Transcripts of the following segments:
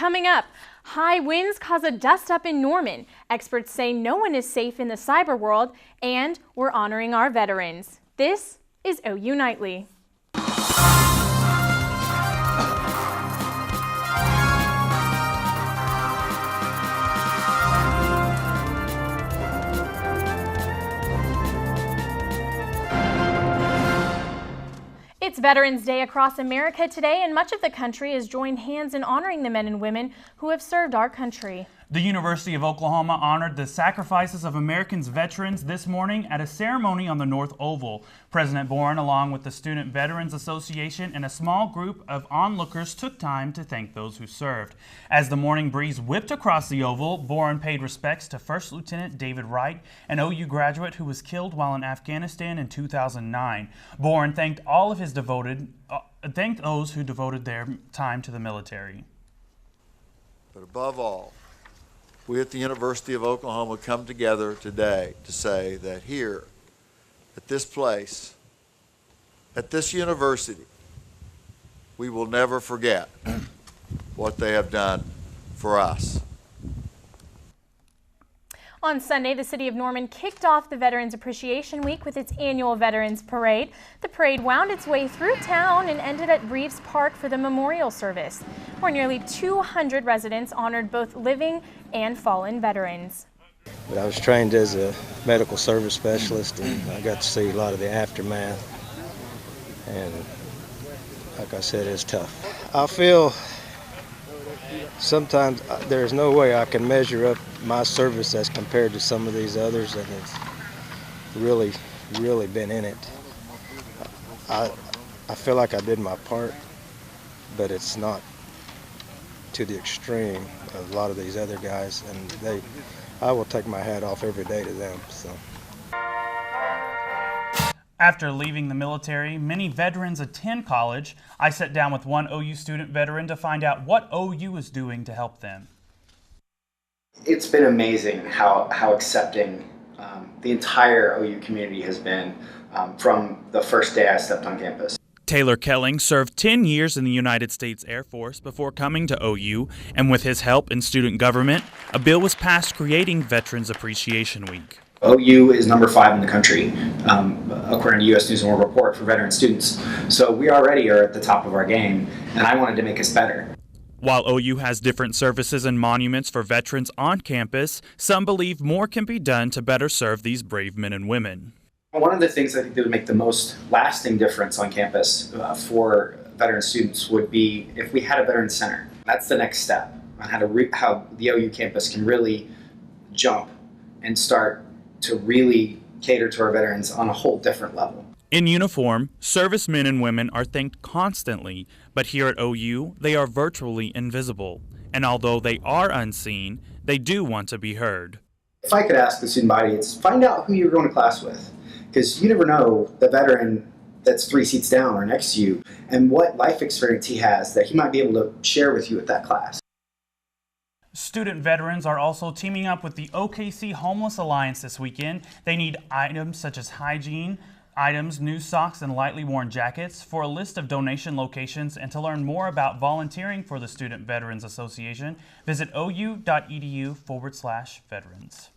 Coming up, high winds cause a dust up in Norman. Experts say no one is safe in the cyber world, and we're honoring our veterans. This is OU Nightly. It's Veterans Day across America today, and much of the country has joined hands in honoring the men and women who have served our country. The University of Oklahoma honored the sacrifices of Americans veterans this morning at a ceremony on the North Oval. President Boren, along with the Student Veterans Association and a small group of onlookers, took time to thank those who served. As the morning breeze whipped across the Oval, Boren paid respects to First Lieutenant David Wright, an OU graduate who was killed while in Afghanistan in 2009. Boren thanked those who devoted their time to the military. But above all, we at the University of Oklahoma come together today to say that here, at this place, at this university, we will never forget what they have done for us. On Sunday, the city of Norman kicked off the Veterans Appreciation Week with its annual Veterans Parade. The parade wound its way through town and ended at Reeves Park for the memorial service, where nearly 200 residents honored both living and fallen veterans. But I was trained as a medical service specialist, and I got to see a lot of the aftermath. And like I said, it's tough. I feel sometimes there's no way I can measure up my service as compared to some of these others that have really been in it. I feel like I did my part, but it's not to the extreme of a lot of these other guys, and I will take my hat off every day to them. So. After leaving the military, many veterans attend college. I sat down with one OU student veteran to find out what OU is doing to help them. It's been amazing how accepting the entire OU community has been from the first day I stepped on campus. Taylor Kelling served 10 years in the United States Air Force before coming to OU, and with his help in student government, a bill was passed creating Veterans Appreciation Week. OU is number 5 in the country, according to U.S. News & World Report for veteran students. So we already are at the top of our game, and I wanted to make us better. While OU has different services and monuments for veterans on campus, some believe more can be done to better serve these brave men and women. One of the things I think that would make the most lasting difference on campus for veteran students would be if we had a veteran center. That's the next step on how the OU campus can really jump and start to really cater to our veterans on a whole different level. In uniform, servicemen and women are thanked constantly, but here at OU, they are virtually invisible. And although they are unseen, they do want to be heard. If I could ask the student body, it's find out who you're going to class with, because you never know the veteran that's 3 seats down or next to you and what life experience he has that he might be able to share with you at that class. Student veterans are also teaming up with the OKC Homeless Alliance this weekend. They need items such as hygiene items, new socks, and lightly worn jackets. For a list of donation locations and to learn more about volunteering for the Student Veterans Association, visit ou.edu/veterans.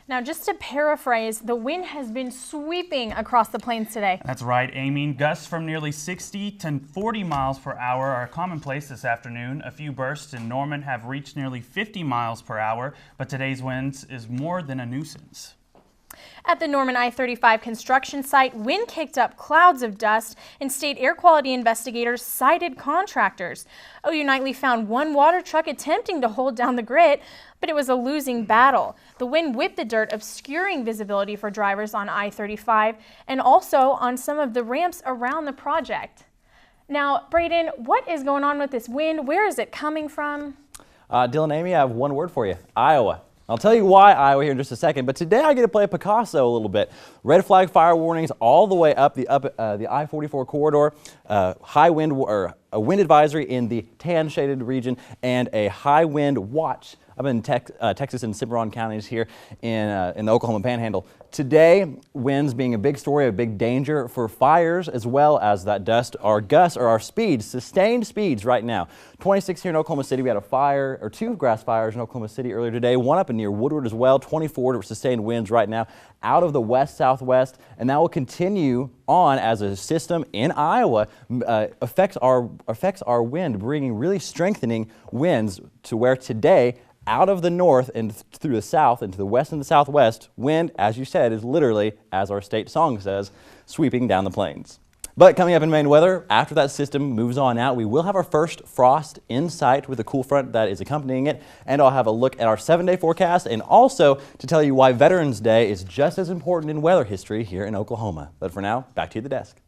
Now, just to paraphrase, the wind has been sweeping across the plains today. That's right, Amy. Gusts from nearly 60 to 40 miles per hour are commonplace this afternoon. A few bursts in Norman have reached nearly 50 miles per hour, but today's winds is more than a nuisance. At the Norman I-35 construction site, wind kicked up clouds of dust, and state air quality investigators cited contractors. OU Nightly found one water truck attempting to hold down the grit, but it was a losing battle. The wind whipped the dirt, obscuring visibility for drivers on I-35 and also on some of the ramps around the project. Now, Braden, what is going on with this wind? Where is it coming from? Dylan, Amy, I have one word for you: Iowa. I'll tell you why Iowa here in just a second, but today I get to play Picasso a little bit. red flag fire warnings all the way up the I-44 corridor, high wind or a wind advisory in the tan shaded region, and a high wind watch up in Texas and Cimarron counties here in the Oklahoma Panhandle. Today, winds being a big story, a big danger for fires, as well as that dust. Our gusts or our speeds, sustained speeds right now. 26 here in Oklahoma City. We had a fire or 2 grass fires in Oklahoma City earlier today. One up near Woodward as well. 24 sustained winds right now out of the west-southwest, and that will continue on as a system in Iowa affects our wind, bringing really strengthening winds to where today, out of the north and through the south into the west and the southwest, wind, as you said, is literally, as our state song says, sweeping down the plains. But coming up in Maine weather, after that system moves on out, we will have our first frost in sight with a cool front that is accompanying it, and I'll have a look at our 7-day forecast and also to tell you why Veterans Day is just as important in weather history here in Oklahoma. But for now, back to the desk.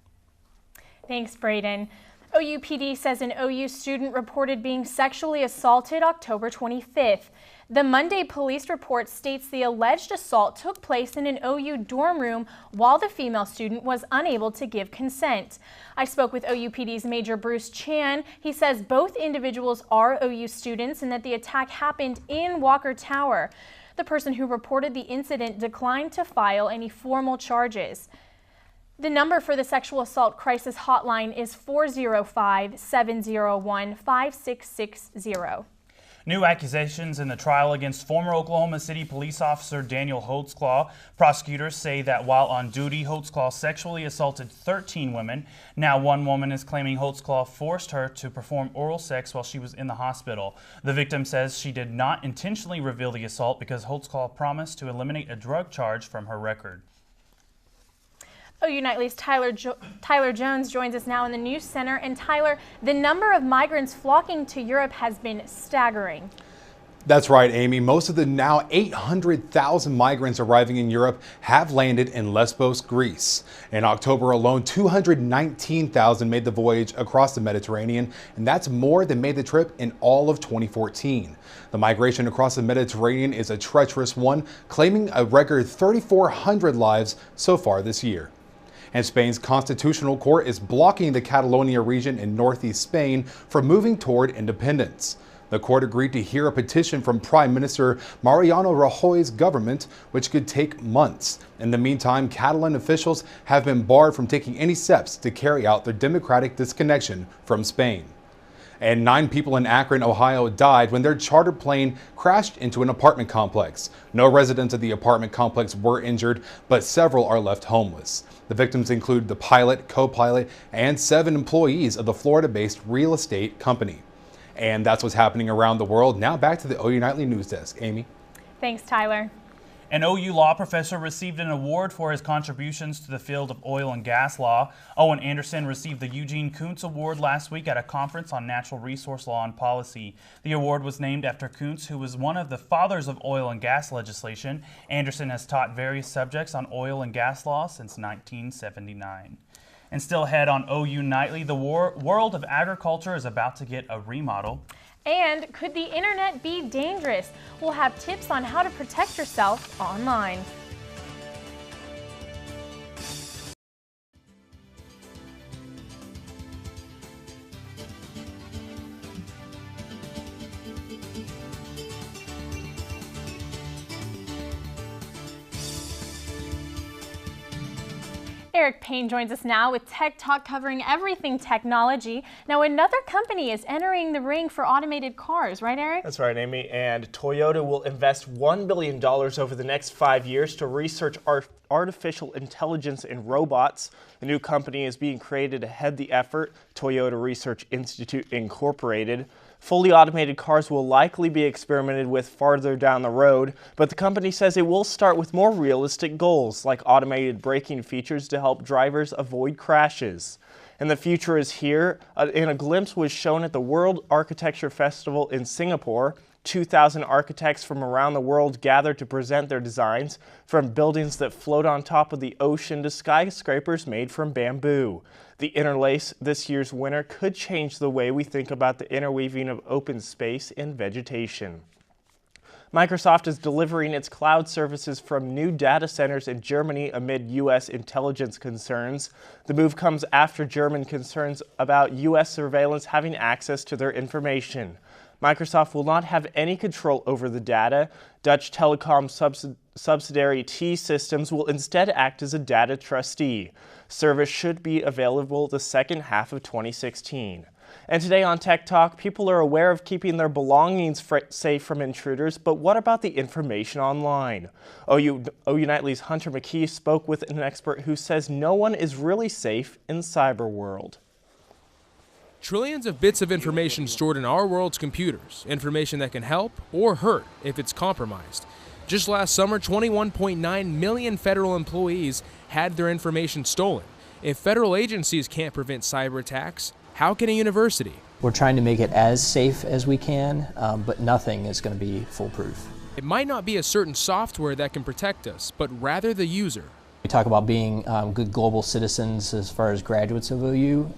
Thanks, Braden. OUPD says an OU student reported being sexually assaulted October 25th. The Monday police report states the alleged assault took place in an OU dorm room while the female student was unable to give consent. I spoke with OUPD's Major Bruce Chan. He says both individuals are OU students and that the attack happened in Walker Tower. The person who reported the incident declined to file any formal charges. The number for the sexual assault crisis hotline is 405-701-5660. New accusations in the trial against former Oklahoma City police officer Daniel Holtzclaw. Prosecutors say that while on duty, Holtzclaw sexually assaulted 13 women. Now one woman is claiming Holtzclaw forced her to perform oral sex while she was in the hospital. The victim says she did not intentionally reveal the assault because Holtzclaw promised to eliminate a drug charge from her record. OU Nightly's Tyler Jones joins us now in the News Center. And Tyler, the number of migrants flocking to Europe has been staggering. That's right, Amy. Most of the now 800,000 migrants arriving in Europe have landed in Lesbos, Greece. In October alone, 219,000 made the voyage across the Mediterranean, and that's more than made the trip in all of 2014. The migration across the Mediterranean is a treacherous one, claiming a record 3,400 lives so far this year. And Spain's constitutional court is blocking the Catalonia region in northeast Spain from moving toward independence. The court agreed to hear a petition from Prime Minister Mariano Rajoy's government, which could take months. In the meantime, Catalan officials have been barred from taking any steps to carry out their democratic disconnection from Spain. And 9 people in Akron, Ohio died when their charter plane crashed into an apartment complex. No residents of the apartment complex were injured, but several are left homeless. The victims include the pilot, co-pilot, and 7 employees of the Florida-based real estate company. And that's what's happening around the world. Now back to the OU Nightly News Desk. Amy. Thanks, Tyler. An OU law professor received an award for his contributions to the field of oil and gas law. Owen Anderson received the Eugene Kuntz Award last week at a conference on natural resource law and policy. The award was named after Kuntz, who was one of the fathers of oil and gas legislation. Anderson has taught various subjects on oil and gas law since 1979. And still ahead on OU Nightly, the world of agriculture is about to get a remodel. And could the internet be dangerous? We'll have tips on how to protect yourself online. Eric Payne joins us now with Tech Talk covering everything technology. Now, another company is entering the ring for automated cars, right, Eric? That's right, Amy. And Toyota will invest $1 billion over the next 5 years to research artificial intelligence in robots. The new company is being created to head the effort, Toyota Research Institute Incorporated. Fully automated cars will likely be experimented with farther down the road, but the company says it will start with more realistic goals, like automated braking features to help drivers avoid crashes. And the future is here, and a glimpse was shown at the World Architecture Festival in Singapore. 2,000 architects from around the world gathered to present their designs, from buildings that float on top of the ocean to skyscrapers made from bamboo. The Interlace, this year's winner, could change the way we think about the interweaving of open space and vegetation. Microsoft is delivering its cloud services from new data centers in Germany amid U.S. intelligence concerns. The move comes after German concerns about U.S. surveillance having access to their information. Microsoft will not have any control over the data. Dutch telecom subsidiary T-Systems will instead act as a data trustee. Service should be available the second half of 2016. And today on Tech Talk, people are aware of keeping their belongings safe from intruders, but what about the information online? OU Nightly's Hunter McKee spoke with an expert who says no one is really safe in cyber world. Trillions of bits of information stored in our world's computers, information that can help or hurt if it's compromised. Just last summer, 21.9 million federal employees had their information stolen. If federal agencies can't prevent cyber attacks, how can a university? We're trying to make it as safe as we can, but nothing is going to be foolproof. It might not be a certain software that can protect us, but rather the user. We talk about being good global citizens as far as graduates of OU.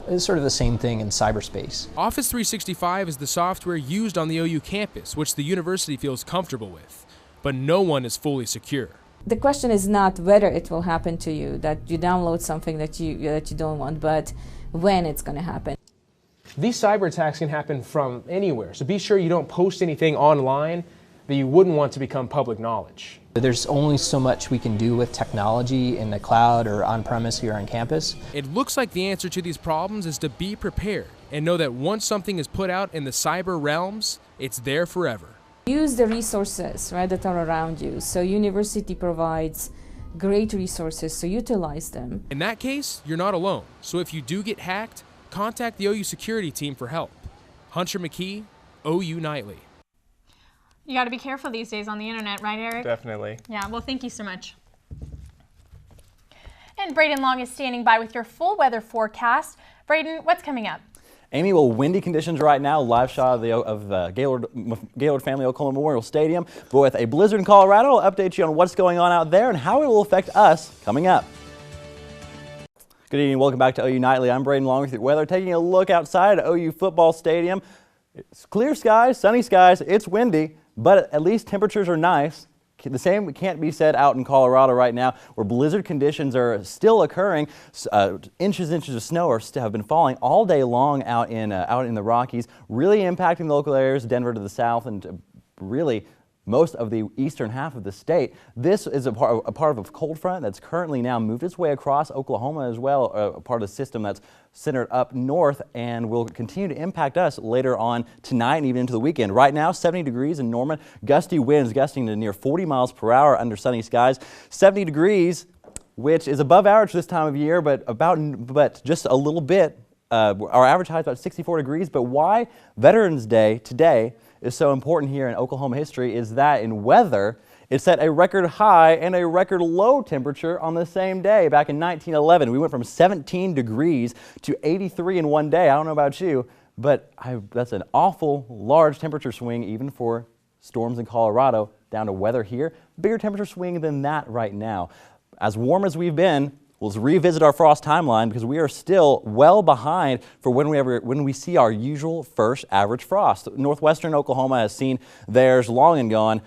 It's sort of the same thing in cyberspace. Office 365 is the software used on the OU campus, which the university feels comfortable with. But no one is fully secure. The question is not whether it will happen to you, that you download something that you don't want, but when it's going to happen. These cyber attacks can happen from anywhere, so be sure you don't post anything online that you wouldn't want to become public knowledge. There's only so much we can do with technology in the cloud or on-premise here on campus. It looks like the answer to these problems is to be prepared and know that once something is put out in the cyber realms, it's there forever. Use the resources, right, that are around you. So university provides great resources, so utilize them. In that case, you're not alone. So if you do get hacked, contact the OU security team for help. Hunter McKee, OU Nightly. You got to be careful these days on the internet, right, Eric? Definitely. Yeah, well, thank you so much. And Braden Long is standing by with your full weather forecast. Braden, what's coming up? Amy, well, windy conditions right now. Live shot of Gaylord Family Oklahoma Memorial Stadium. But with a blizzard in Colorado, I'll update you on what's going on out there and how it will affect us coming up. Good evening. Welcome back to OU Nightly. I'm Braden Long with your weather. Taking a look outside at OU football stadium. It's clear skies, sunny skies. It's windy, but at least temperatures are nice. The same can't be said out in Colorado right now, where blizzard conditions are still occurring. Inches of snow have been falling all day long out in the Rockies, really impacting the local areas, Denver to the south, and really most of the eastern half of the state. This is a part of a cold front that's currently now moved its way across Oklahoma as well, a part of the system that's centered up north and will continue to impact us later on tonight and even into the weekend. Right now, 70 degrees in Norman, gusty winds gusting to near 40 miles per hour under sunny skies. 70 degrees, which is above average this time of year, but just a little bit. Our average high is about 64 degrees, but why Veterans Day today is so important here in Oklahoma history is that in weather, it set a record high and a record low temperature on the same day. Back in 1911, we went from 17 degrees to 83 in one day. I don't know about you, but that's an awful large temperature swing even for storms in Colorado down to weather here. Bigger temperature swing than that right now. As warm as we've been, we'll revisit our frost timeline because we are still well behind for when we see our usual first average frost. Northwestern Oklahoma has seen theirs long and gone.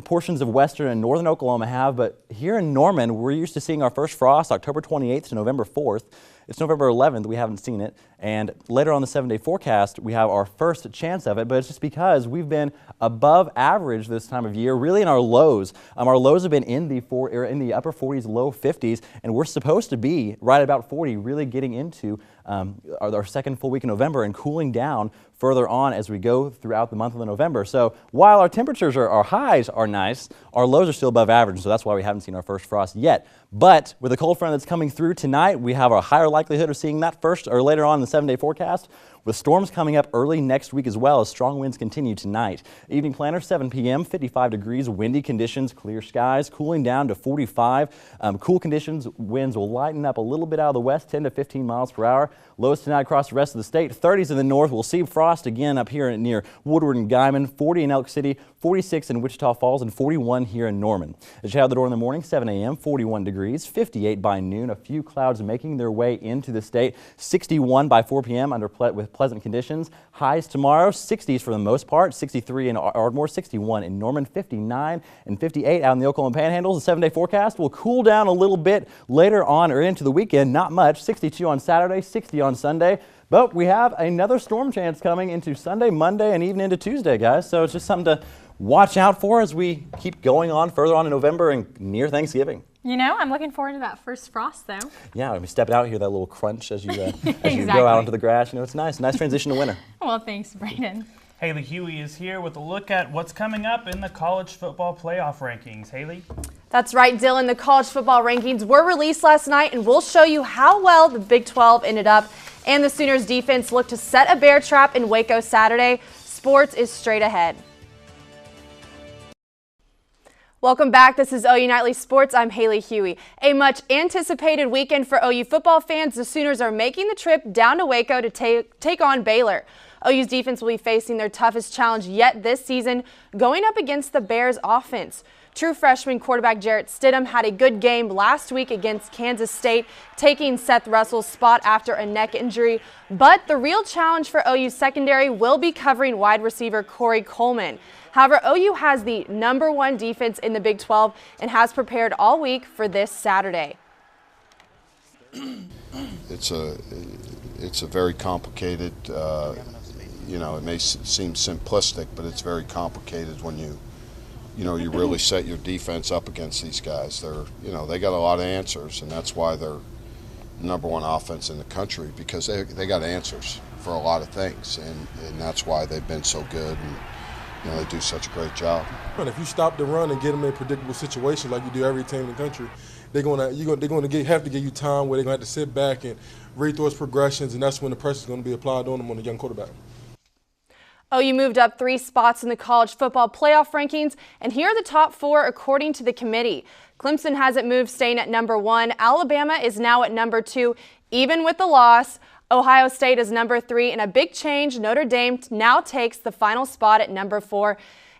Portions of western and northern Oklahoma have, but here in Norman, we're used to seeing our first frost October 28th to November 4th. It's November 11th, we haven't seen it, and later on the 7-day forecast, we have our first chance of it, but it's just because we've been above average this time of year, really in our lows. Our lows have been in the upper 40s, low 50s, and we're supposed to be right about 40, really getting into our second full week in November and cooling down further on as we go throughout the month of November. So while our temperatures, our highs are nice, our lows are still above average, so that's why we haven't seen our first frost yet. But with the cold front that's coming through tonight, we have a higher likelihood of seeing that first or later on in the 7-day forecast, with storms coming up early next week as well as strong winds continue tonight. Evening planner, 7 p.m., 55 degrees, windy conditions, clear skies, cooling down to 45. Cool conditions, winds will lighten up a little bit out of the west, 10 to 15 miles per hour. Lows tonight across the rest of the state, 30s in the north. We'll see frost again up here near Woodward and Guyman, 40 in Elk City, 46 in Wichita Falls, and 41 here in Norman. As you head out the door in the morning, 7 a.m., 41 degrees, 58 by noon. A few clouds making their way into the state. 61 by 4 p.m. with pleasant conditions. Highs tomorrow, 60s for the most part. 63 in Ardmore, 61 in Norman, 59 and 58 out in the Oklahoma Panhandle. The 7-day forecast will cool down a little bit later on or into the weekend. Not much. 62 on Saturday, 60 on Sunday. But we have another storm chance coming into Sunday, Monday, and even into Tuesday, guys. So it's just something to watch out for as we keep going on further on in November and near Thanksgiving. You know, I'm looking forward to that first frost, though. Yeah, when we step out here, that little crunch as you as you go out onto the grass. You know, it's nice. Nice transition to winter. Well, thanks, Brayden. Haley Huey is here with a look at what's coming up in the college football playoff rankings. Haley? That's right, Dylan. The college football rankings were released last night, and we'll show you how well the Big 12 ended up. And the Sooners defense looked to set a bear trap in Waco Saturday. Sports is straight ahead. Welcome back. This is OU Nightly Sports. I'm Haley Huey. A much anticipated weekend for OU football fans. The Sooners are making the trip down to Waco to take on Baylor. OU's defense will be facing their toughest challenge yet this season, going up against the Bears' offense. True freshman quarterback Jarrett Stidham had a good game last week against Kansas State, taking Seth Russell's spot after a neck injury. But the real challenge for OU's secondary will be covering wide receiver Corey Coleman. However, OU has the #1 defense in the Big 12 and has prepared all week for this Saturday. It's a very complicated, you know, it may seem simplistic, but it's very complicated when you really set your defense up against these guys. They got a lot of answers, and that's why they're #1 offense in the country, because they got answers for a lot of things, and that's why they've been so good, and they do such a great job. If you stop the run and get them in predictable situations like you do every team in the country, they're going to have to give you time where they're going to have to sit back and read those progressions, and that's when the pressure is going to be applied on them on a young quarterback. OU moved up 3 spots in the college football playoff rankings, and here are the top 4 according to the committee. Clemson hasn't moved, staying at #1. Alabama is now at #2, even with the loss. Ohio State is #3, and a big change, Notre Dame now takes the final spot at #4.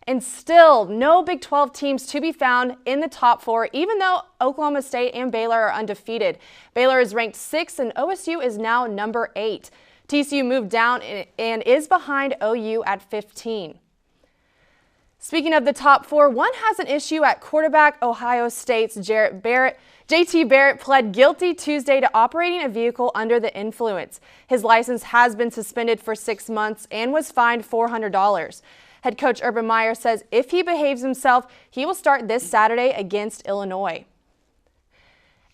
And still, no Big 12 teams to be found in the top 4, even though Oklahoma State and Baylor are undefeated. Baylor is ranked 6th, and OSU is now #8. TCU moved down and is behind OU at 15. Speaking of the top 4, one has an issue at quarterback. Ohio State's JT Barrett pled guilty Tuesday to operating a vehicle under the influence. His license has been suspended for 6 months and was fined $400. Head coach Urban Meyer says if he behaves himself, he will start this Saturday against Illinois.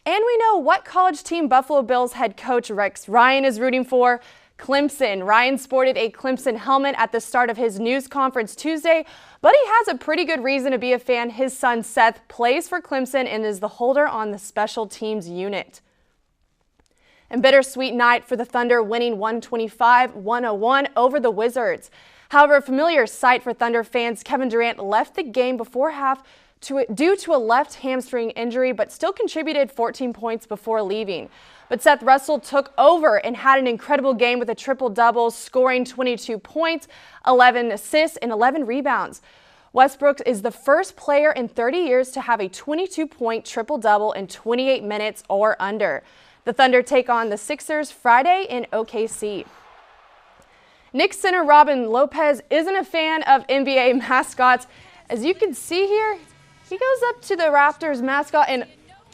And we know what college team Buffalo Bills head coach Rex Ryan is rooting for. Clemson. Ryan sported a Clemson helmet at the start of his news conference Tuesday, but he has a pretty good reason to be a fan. His son Seth plays for Clemson and is the holder on the special teams unit. And bittersweet night for the Thunder, winning 125-101 over the Wizards. However, a familiar sight for Thunder fans, Kevin Durant left the game before half due to a left hamstring injury, but still contributed 14 points before leaving. But Seth Russell took over and had an incredible game with a triple-double, scoring 22 points, 11 assists, and 11 rebounds. Westbrook is the first player in 30 years to have a 22-point triple-double in 28 minutes or under. The Thunder take on the Sixers Friday in OKC. Knicks center Robin Lopez isn't a fan of NBA mascots. As you can see here, he goes up to the Raptors mascot and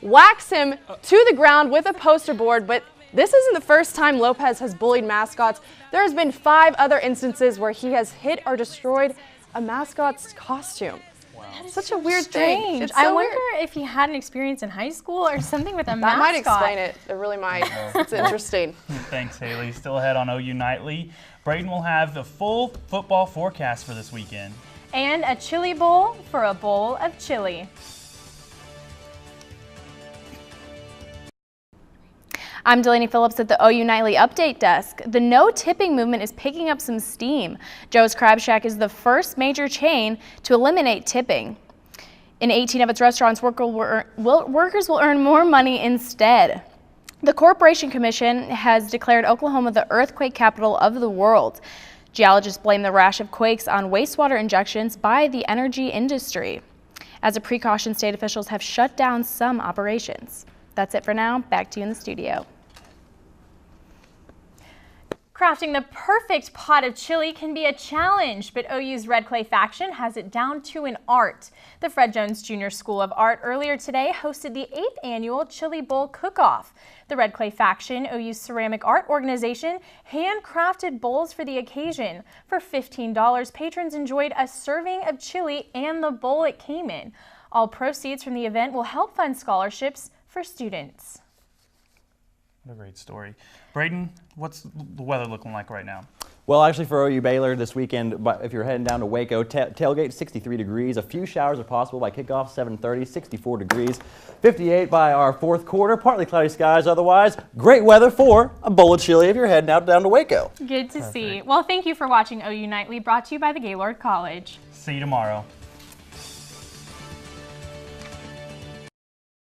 whacks him to the ground with a poster board, but this isn't the first time Lopez has bullied mascots. There has been 5 other instances where he has hit or destroyed a mascot's costume. Wow. Such a weird thing. It's so I wonder if he had an experience in high school or something with a mascot. That might explain it. It really might. It's interesting. Thanks, Haley. Still ahead on OU Nightly. Brayden will have the full football forecast for this weekend. And a chili bowl for a bowl of chili. I'm Delaney Phillips at the OU Nightly Update Desk. The no tipping movement is picking up some steam. Joe's Crab Shack is the first major chain to eliminate tipping. In 18 of its restaurants, workers will earn more money instead. The Corporation Commission has declared Oklahoma the earthquake capital of the world. Geologists blame the rash of quakes on wastewater injections by the energy industry. As a precaution, state officials have shut down some operations. That's it for now. Back to you in the studio. Crafting the perfect pot of chili can be a challenge, but OU's Red Clay faction has it down to an art. The Fred Jones Jr. School of Art earlier today hosted the 8th annual Chili Bowl Cook-Off. The Red Clay faction, OU's ceramic art organization, handcrafted bowls for the occasion. For $15, patrons enjoyed a serving of chili and the bowl it came in. All proceeds from the event will help fund scholarships for students. What a great story. Braden, what's the weather looking like right now? Well, actually for OU Baylor this weekend, but if you're heading down to Waco, tailgate 63 degrees. A few showers are possible by kickoff 7:30, 64 degrees. 58 by our fourth quarter, partly cloudy skies otherwise. Great weather for a bowl of chili if you're heading out down to Waco. Good to see. Well, thank you for watching OU Nightly, brought to you by the Gaylord College. See you tomorrow.